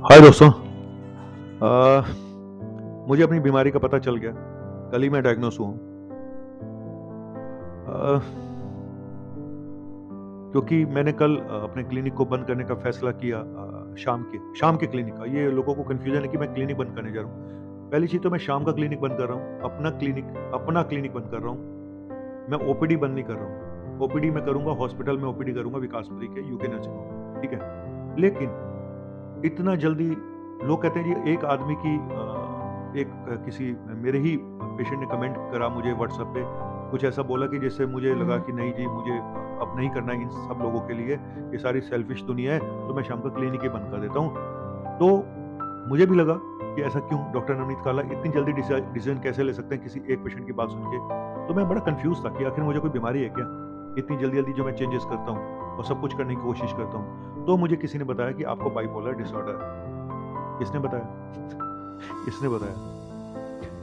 हाय दोस्तों। अ, मुझे अपनी बीमारी का पता चल गया। कल ही मैं डायग्नोस हुआ हूँ। अ, क्योंकि मैंने कल अपने क्लिनिक को बंद करने का फैसला किया, शाम के क्लिनिक का। ये लोगों को कन्फ्यूजन है कि मैं क्लिनिक बंद करने जा रहा हूँ। पहली चीज़ तो मैं शाम का क्लिनिक बंद कर रहा हूँ। अपना क्लिनिक बंद कर रहा हूँ। मैं ओपीडी बंद नहीं कर रहा हूँ। ओपीडी मैं करूँगा, हॉस्पिटल में ओपीडी करूँगा विकासपुरी के यूके नर्सिंग होम, ठीक है? लेकिन इतना जल्दी लोग कहते हैं जी, एक आदमी की किसी मेरे ही पेशेंट ने कमेंट करा मुझे व्हाट्सएप पे, कुछ ऐसा बोला कि जिससे मुझे लगा कि नहीं जी, मुझे अब नहीं करना है इन सब लोगों के लिए, ये सारी सेल्फिश दुनिया है, तो मैं शाम का क्लिनिक ही बंद कर देता हूँ। तो मुझे भी लगा कि ऐसा क्यों डॉक्टर नवनीत काला इतनी जल्दी डिसीजन कैसे ले सकते हैं किसी एक पेशेंट की बात सुन के। तो मैं बड़ा कंफ्यूज था कि आखिर मुझे कोई बीमारी है क्या, इतनी जल्दी जल्दी जो मैं चेंजेस करता हूँ और सब कुछ करने की कोशिश करता हूँ। तो मुझे किसी ने बताया कि आपको बाइपोलर डिसऑर्डर है। किसने बताया? किसने बताया?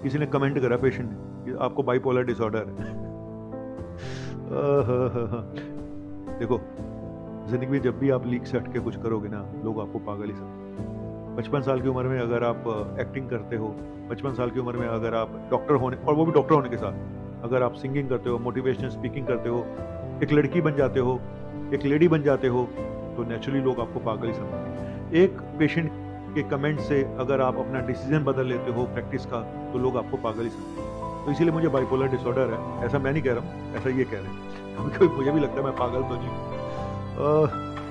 किसी ने कमेंट करा पेशेंट ने कि आपको बाइपोलर डिसऑर्डर है। देखो, जिंदगी में जब भी आप लीक से हटके कुछ करोगे ना, लोग आपको पागल ही समझेंगे। 55 साल की उम्र में अगर आप एक्टिंग करते हो, 55 साल की उम्र में अगर आप डॉक्टर होने, और वो भी डॉक्टर होने के साथ, अगर आप सिंगिंग करते हो, मोटिवेशनल स्पीकिंग करते हो, एक लड़की बन जाते हो, एक लेडी बन जाते हो, तो नेचुरली लोग आपको पागल ही समझेंगे। एक पेशेंट के कमेंट से अगर आप अपना डिसीजन बदल लेते हो प्रैक्टिस का, तो लोग आपको पागल ही समझेंगे। तो इसीलिए मुझे बाइपोलर डिसऑर्डर है, ऐसा मैं नहीं कह रहा हूँ, ऐसा ये कह रहे हैं। कभी-कभी मुझे भी लगता है मैं पागल तो नहीं हूँ।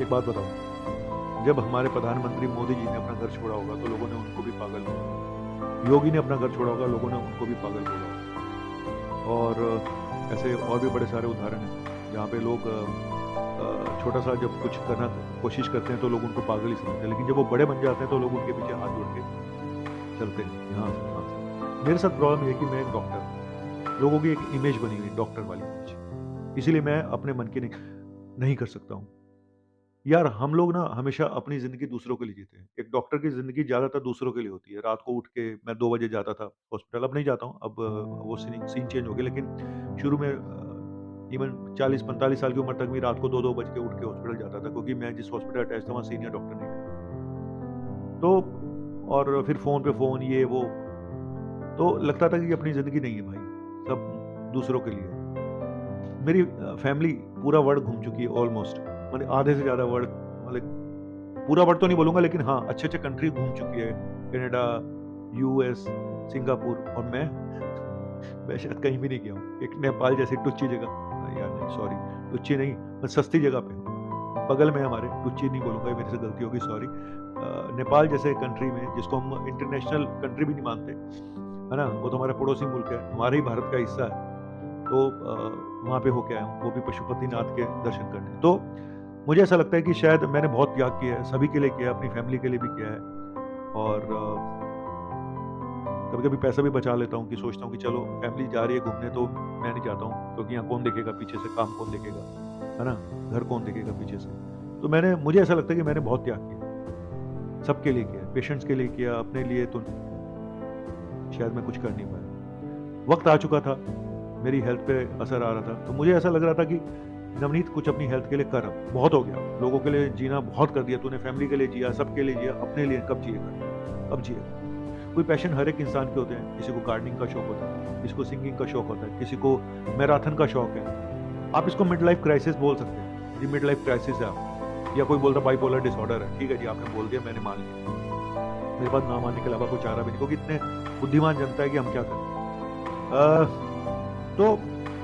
एक बात बताऊँ, जब हमारे प्रधानमंत्री मोदी जी ने अपना घर छोड़ा होगा, तो लोगों ने उनको भी पागल बोला। योगी ने अपना घर छोड़ा होगा, लोगों ने उनको भी पागल बोला होगा। और ऐसे और भी बड़े सारे उदाहरण हैं, जहाँ पे लोग छोटा-सा जब कुछ करना कोशिश करते हैं, तो लोग उनको पागल ही समझते हैं, लेकिन जब वो बड़े बन जाते हैं, तो लोग उनके पीछे हाथ जोड़ के चलते हैं, यहाँ से, वहाँ से। मेरे साथ प्रॉब्लम ये है कि मैं एक डॉक्टर हूँ। लोगों की एक इमेज बनी हुई है डॉक्टर वाली इमेज। इसीलिए मैं अपने मन की नहीं कर सकता हूँ। यार, हम लोग ना हमेशा अपनी ज़िंदगी दूसरों के लिए जीते हैं। एक डॉक्टर की ज़िंदगी ज़्यादातर दूसरों के लिए होती है। रात को उठ के मैं 2 बजे जाता था हॉस्पिटल, अब नहीं जाता हूँ, अब वो सीन चेंज हो गया, लेकिन शुरू में इवन 40-45 साल की उम्र तक भी रात को 2-2 बज के उठ के हॉस्पिटल जाता था, क्योंकि मैं जिस हॉस्पिटल अटैच था, वहाँ सीनियर डॉक्टर नहीं थे। तो और फिर फ़ोन पे फ़ोन, ये वो, तो लगता था कि अपनी ज़िंदगी नहीं है भाई, सब दूसरों के लिए है। मेरी फैमिली पूरा वर्ल्ड घूम चुकी है ऑलमोस्ट, मतलब आधे से ज़्यादा वर्ल्ड, मतलब पूरा वर्ल्ड तो नहीं बोलूँगा, लेकिन हाँ, अच्छे-अच्छे कंट्री घूम चुकी है। कनाडा, यूएस, सिंगापुर, और मैं शायद कहीं भी नहीं गया हूँ। एक नेपाल जैसी टुच्ची जगह, यार नहीं, सॉरी, टुच्ची नहीं, मैं सस्ती जगह पे हूँ। बगल में हमारे, टुच्ची नहीं बोलूँगा, ये मेरे से गलती होगी, सॉरी। नेपाल जैसे कंट्री में, जिसको हम इंटरनेशनल कंट्री भी नहीं मानते, है ना? वो तो हमारा पड़ोसी मुल्क है, हमारे ही भारत का हिस्सा है। तो वहाँ पे होके आया हूँ, वो भी पशुपतिनाथ के दर्शन करने। तो मुझे ऐसा लगता है कि शायद मैंने बहुत त्याग किया है, सभी के लिए किया है, अपनी फैमिली के लिए भी किया है। और कभी-कभी पैसा भी बचा लेता हूँ कि सोचता हूँ कि चलो फैमिली जा रही है घूमने, तो मैं नहीं जाता हूँ, क्योंकि यहाँ कौन देखेगा पीछे से, काम कौन देखेगा, है ना? घर कौन देखेगा पीछे से। तो मुझे ऐसा लगता है कि मैंने बहुत त्याग किया, सबके लिए किया, पेशेंट्स के लिए किया, अपने लिए तो शायद मैं कुछ कर नहीं पाया। वक़्त आ चुका था, मेरी हेल्थ पे असर आ रहा था, तो मुझे ऐसा लग रहा था कि नवनीत, कुछ अपनी हेल्थ के लिए कर अब, बहुत हो गया, लोगों के लिए जीना बहुत कर दिया तूने, फैमिली के लिए जिया, सबके लिए जिया, अपने लिए कब जिएगा? कब जिएगा? कोई पैशन हर एक इंसान के होते हैं, किसी को गार्डनिंग का शौक होता है, किसी को सिंगिंग का शौक होता है, किसी को मैराथन का शौक है। आप इसको मिड लाइफ क्राइसिस बोल सकते हैं, जी मिड लाइफ क्राइसिस है आप, या कोई बोलता बाइपोलर डिसऑर्डर है, ठीक है जी, आपने बोल दिया, मैंने मान लिया। मेरे पास ना मानने के अलावा कोई चारा भी नहीं, क्योंकि इतने बुद्धिमान जनता है कि हम क्या करें। तो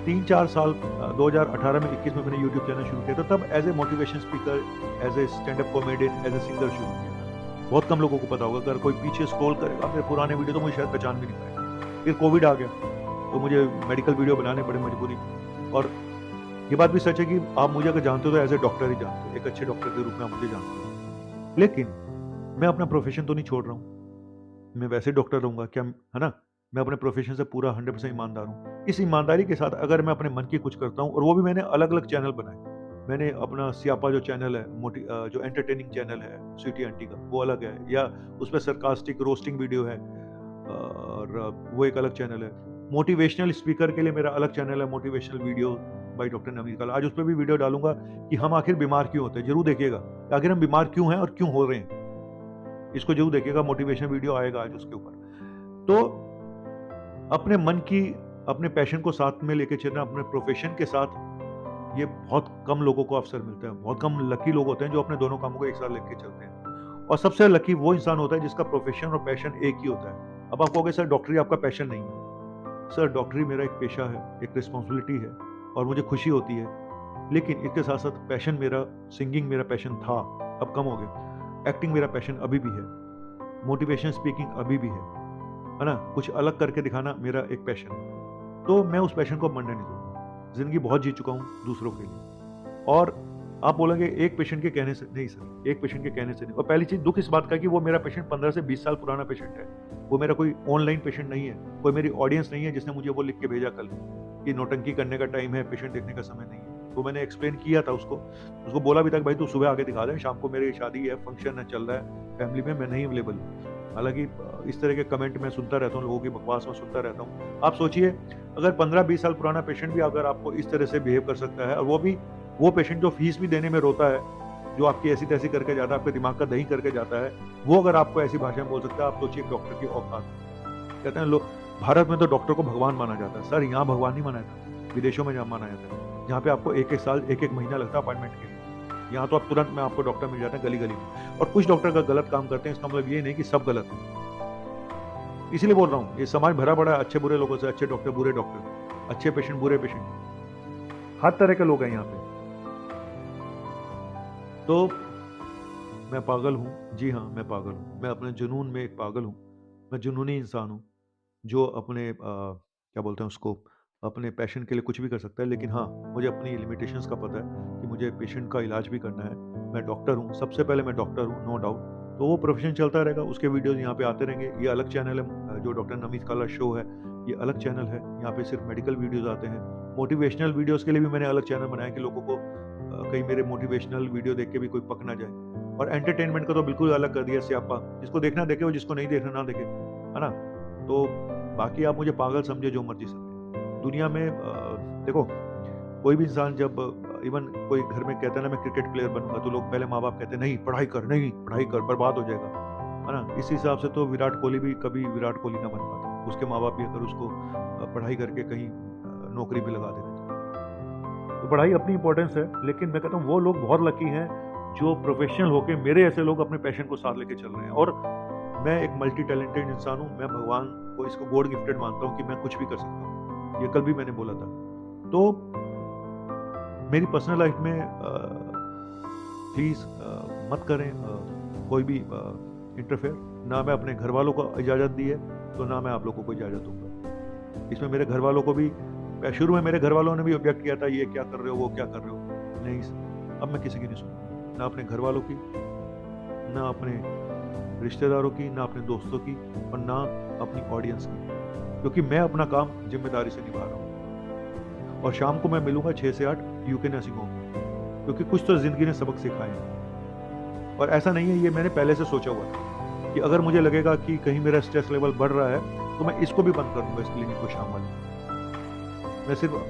3-4 साल, 2018 में 21 में मैंने यूट्यूब चैनल शुरू किया था, तब as a motivation speaker, as a stand up comedian, as a singer शुरू किया था। बहुत कम लोगों को पता होगा, अगर कोई पीछे स्क्रॉल करेगा मेरे पुराने वीडियो, तो मुझे शायद पहचान भी नहीं पाएगा। फिर कोविड आ गया, तो मुझे मेडिकल वीडियो बनाने पड़े मजबूरी में। और ये बात भी सच है कि आप मुझे अगर जानते हो तो एज ए डॉक्टर ही जानते हो, एक अच्छे डॉक्टर के रूप में आप मुझे जानते हो। लेकिन मैं अपना प्रोफेशन तो नहीं छोड़ रहा हूँ, मैं वैसे डॉक्टर रहूँगा क्या, है ना? मैं अपने प्रोफेशन से पूरा 100% ईमानदार हूँ। इस ईमानदारी के साथ अगर मैं अपने मन की कुछ करता हूँ, और वो भी मैंने अलग-अलग चैनल बनाए। मैंने अपना सियापा जो चैनल है, जो एंटरटेनिंग चैनल है, स्वीटी आंटी का, वो अलग है, या उसमें सरकास्टिक रोस्टिंग वीडियो है, और वो एक अलग चैनल है। मोटिवेशनल स्पीकर के लिए मेरा अलग चैनल है, motivational video by doctor Navneet काला। आज उसपे भी वीडियो डालूँगा कि हम आखिर बीमार क्यों होते हैं? ज़रूर देखिएगा, कि आखिर हम बीमार क्यों हैं और क्यों हो रहे हैं? इसको जरूर देखिएगा, मोटिवेशन वीडियो आएगा आज उसके ऊपर। तो अपने मन की, अपने पैशन को साथ में लेके चलना, अपने प्रोफेशन के साथ, ये बहुत कम लोगों को अवसर मिलता है। बहुत कम लकी लोग होते हैं जो अपने दोनों कामों को एक साथ लेके चलते हैं। और सबसे लकी वो इंसान होता है जिसका प्रोफेशन और पैशन एक ही होता है। अब आप कहोगे सर डॉक्टरी आपका पैशन नहीं है। सर डॉक्टरी मेरा एक पेशा है, एक रिस्पॉन्सिबिलिटी है और मुझे खुशी होती है, लेकिन इसके साथ साथ पैशन मेरा, सिंगिंग मेरा पैशन था, अब कम हो गया। एक्टिंग मेरा पैशन अभी भी है, मोटिवेशन स्पीकिंग अभी भी है ना, कुछ अलग करके दिखाना मेरा एक पैशन है। तो मैं उस पैशन को मरने नहीं दूंगा। जिंदगी बहुत जी चुका हूँ दूसरों के लिए। और आप बोलेंगे एक पेशेंट के कहने से नहीं सर, एक पेशेंट के कहने से नहीं। और पहली चीज दुख इस बात का कि वो मेरा पेशेंट 15 से 20 साल पुराना पेशेंट है। वो मेरा कोई ऑनलाइन पेशेंट नहीं है, कोई मेरी ऑडियंस नहीं है जिसने मुझे वो लिख के भेजा कल कि नौटंकी करने का टाइम है, पेशेंट देखने का समय नहीं है। तो मैंने एक्सप्लेन किया था उसको बोला भी था कि भाई तू सुबह आके दिखा दे, शाम को मेरी शादी है, फंक्शन है, चल रहा है फैमिली में, मैं नहीं अवेलेबल हूँ। हालांकि इस तरह के कमेंट मैं सुनता रहता हूँ, लोगों की बकवास में सुनता रहता हूँ। आप सोचिए अगर 15-20 साल पुराना पेशेंट भी अगर आपको इस तरह से बिहेव कर सकता है, और वो भी वो पेशेंट जो फीस भी देने में रोता है, जो आपकी ऐसी तैसी करके जाता है, आपके दिमाग का दही करके जाता है, वो अगर आपको ऐसी भाषा में बोल सकता है, आप सोचिए डॉक्टर की औकात। कहते हैं लोग भारत में तो डॉक्टर को भगवान माना जाता है। सर यहाँ भगवान नहीं माना जाता, विदेशों में जहाँ माना जाता है, जहाँ पे आपको एक एक साल एक एक महीना लगता है अपॉइंटमेंट के लिए। यहाँ तो आप तुरंत में आपको डॉक्टर मिल जाते हैं गली गली में। और कुछ डॉक्टर का गलत काम करते हैं, इसका मतलब ये नहीं कि सब गलत है। इसीलिए बोल रहा हूँ ये समाज भरा पड़ा है अच्छे बुरे लोगों से, अच्छे डॉक्टर बुरे डॉक्टर, अच्छे पेशेंट बुरे पेशेंट, हर तरह के लोग हैं यहाँ पे। तो मैं पागल हूँ, जी हाँ मैं पागल हूँ, मैं अपने जुनून में एक पागल हूँ। मैं जुनूनी इंसान हूँ जो अपने क्या बोलते हैं उसको, अपने पैशन के लिए कुछ भी कर सकता है। लेकिन हाँ, मुझे अपनी लिमिटेशंस का पता है कि मुझे पेशेंट का इलाज भी करना है। मैं डॉक्टर हूँ, सबसे पहले मैं डॉक्टर हूँ, नो डाउट। तो वो प्रोफेशन चलता रहेगा, उसके वीडियोस यहाँ पे आते रहेंगे। ये अलग चैनल है जो डॉक्टर नमित काला शो है, ये अलग चैनल है। यहाँ पे सिर्फ मेडिकल वीडियोज आते हैं। मोटिवेशनल वीडियोज़ के लिए भी मैंने अलग चैनल बनाया कि लोगों को कहीं मेरे मोटिवेशनल वीडियो देख के भी कोई पक ना जाए। और एंटरटेनमेंट का तो बिल्कुल अलग कर दिया स्यापा, जिसको देखना देखे, वो जिसको नहीं देखना ना देखे, है ना। तो बाकी आप मुझे पागल समझे, जो मर्जी समझे। दुनिया में देखो, कोई भी इंसान जब इवन कोई घर में कहता है ना मैं क्रिकेट प्लेयर बनूंगा, तो लोग पहले माँ बाप कहते हैं नहीं पढ़ाई कर, नहीं पढ़ाई कर, बर्बाद हो जाएगा, है ना। इस हिसाब से तो विराट कोहली भी कभी विराट कोहली ना बन पाता। उसके माँ बाप भी अगर उसको पढ़ाई करके कहीं नौकरी पे लगा देते तो पढ़ाई अपनी इंपॉर्टेंस है। लेकिन मैं कहता हूँ वो लोग बहुत लकी हैं जो प्रोफेशनल होके, मेरे ऐसे लोग अपने पैशन को साथ लेके चल रहे हैं। और मैं एक मल्टी टैलेंटेड इंसान हूँ। मैं भगवान को इसको गॉड गिफ्टेड मानता हूँ कि मैं कुछ भी कर सकता हूँ। ये कल भी मैंने बोला था। तो मेरी पर्सनल लाइफ में प्लीज मत करें कोई भी इंटरफेयर। ना मैं अपने घर वालों को इजाज़त दी है, तो ना मैं आप लोगों को इजाज़त दूंगा। इसमें मेरे घर वालों को भी, शुरू में मेरे घर वालों ने भी ऑब्जेक्ट किया था, ये क्या कर रहे हो, वो क्या कर रहे हो। नहीं, अब मैं किसी की नहीं सुनूंगा, ना अपने घर वालों की, ना अपने रिश्तेदारों की, ना अपने दोस्तों की, और ना अपनी ऑडियंस की, क्योंकि मैं अपना काम जिम्मेदारी से निभा रहा हूँ। और शाम को मैं मिलूंगा 6 से 8 यूके नर्सिंग होम, क्योंकि कुछ तो जिंदगी ने सबक सिखाए हैं। और ऐसा नहीं है, ये मैंने पहले से सोचा हुआ था कि अगर मुझे लगेगा कि कहीं मेरा स्ट्रेस लेवल बढ़ रहा है तो मैं इसको भी बंद कर दूंगा, इस क्लिनिक को शाम वाले।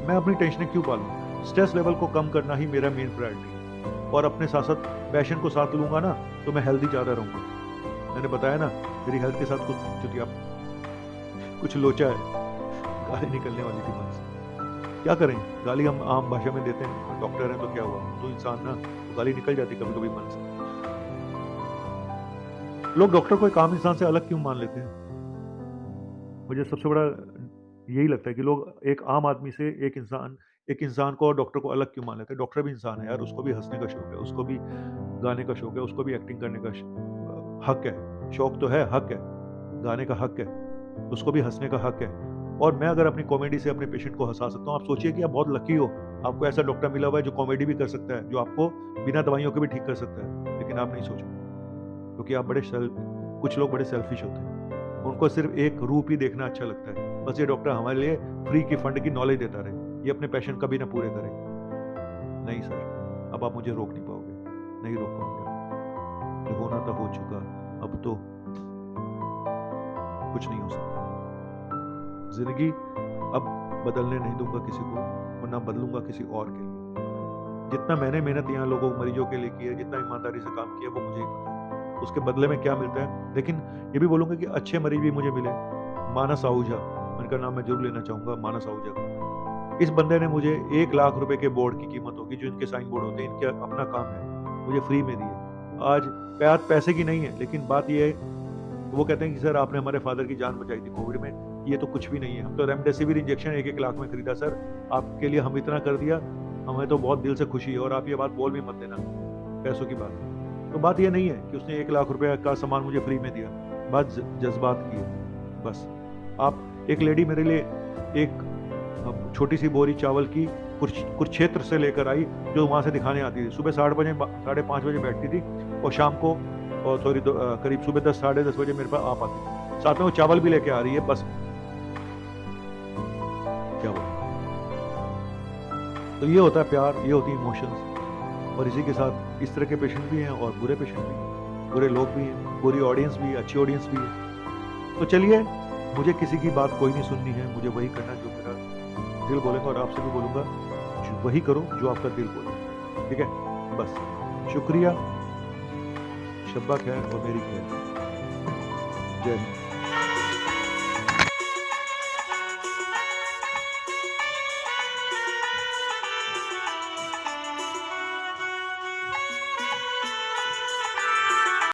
मैं अपनी टेंशन क्यों पालूं? स्ट्रेस लेवल को कम करना ही मेरा मेन प्रायोरिटी है। और अपने साथ साथ पैशन को साथ लूंगा ना, तो मैं हेल्दी ज़्यादा रहूंगा। मैंने बताया ना, मेरी हेल्थ के साथ कुछ लोचा है, गाली निकलने वाली थी मन से। क्या करें, गाली हम आम भाषा में देते हैं, डॉक्टर हैं तो क्या हुआ, तो इंसान ना, तो गाली निकल जाती कभी कभी मन से। लोग डॉक्टर को एक आम इंसान से अलग क्यों मान लेते हैं? मुझे सबसे बड़ा यही लगता है कि लोग एक आम आदमी से एक इंसान को और डॉक्टर को अलग क्यों मान लेते हैं। डॉक्टर भी इंसान है यार, उसको भी हंसने का शौक है, उसको भी गाने का शौक है, उसको भी एक्टिंग करने का हक है। शौक तो है, हक है, गाने का हक है, उसको भी हंसने का हक है। और मैं अगर अपनी कॉमेडी से अपने पेशेंट को हंसा सकता हूँ, आप सोचिए कि आप बहुत लकी हो, आपको ऐसा डॉक्टर मिला हुआ है जो कॉमेडी भी कर सकता है, जो आपको बिना दवाइयों के भी ठीक कर सकता है। लेकिन आप नहीं सोचो, क्योंकि आप कुछ लोग बड़े सेल्फिश होते हैं, उनको सिर्फ एक रूप ही देखना अच्छा लगता है। बस ये डॉक्टर हमारे लिए फ्री की फंड की नॉलेज देता रहे, ये अपने पैशन कभी ना पूरे करे। नहीं सर, अब आप मुझे रोक नहीं पाओगे, नहीं रोक पाओगे। जो होना था हो चुका, अब तो कुछ नहीं हो सकता। जिंदगी अब बदलने नहीं दूंगा किसी को, और ना बदलूंगा किसी और के लिए। जितना मैंने मेहनत यहाँ लोगों मरीजों के लिए की है, जितना ईमानदारी से काम किया, वो मुझे ही पता है। उसके बदले में क्या मिलता है। लेकिन ये भी बोलूँगा कि अच्छे मरीज भी मुझे मिले। मानस आहूजा, इनका नाम मैं ज़रूर लेना चाहूँगा, मानस आहूजा का। इस बंदे ने मुझे 1 लाख रुपए के बोर्ड की कीमत होगी, जो इनके साइन बोर्ड होते हैं, इनका अपना काम है, मुझे फ्री में दिए। आज बात पैसे की नहीं है, लेकिन बात ये है, वो कहते हैं कि सर आपने हमारे फादर की जान बचाई थी कोविड में, ये तो कुछ भी नहीं है। हम तो रेमडेसिविर इंजेक्शन 1-1 लाख में खरीदा सर, आपके लिए हम इतना कर दिया, हमें तो बहुत दिल से खुशी है, और आप ये बात बोल भी मत देना, पैसों की बात। तो बात ये नहीं है कि उसने 1 लाख रुपए का सामान मुझे फ्री में दिया, बात जज़्बात की है बस। आप एक लेडी मेरे लिए एक छोटी सी बोरी चावल की कुरुक्षेत्र से लेकर आई, जो वहाँ से दिखाने आती थी। सुबह 5:30 बजे बैठती थी, और शाम को करीब सुबह 10 साढ़े 10 बजे मेरे पास आ पाती थी। साथ में वो चावल भी लेके आ रही है बस। क्या बोलूं? तो ये होता है प्यार, ये होती है इमोशंस। और इसी के साथ इस तरह के पेशेंट भी हैं और बुरे पेशेंट भी हैं, बुरे लोग भी हैं, बुरी ऑडियंस भी है, अच्छी ऑडियंस भी है। तो चलिए, मुझे किसी की बात कोई नहीं सुननी है, मुझे वही करना जो मेरा दिल बोलेगा, और आपसे भी बोलूँगा वही करो जो आपका दिल बोले, ठीक है? बस शुक्रिया, शब्बा खैर और मेरी खैर। जय हिंद।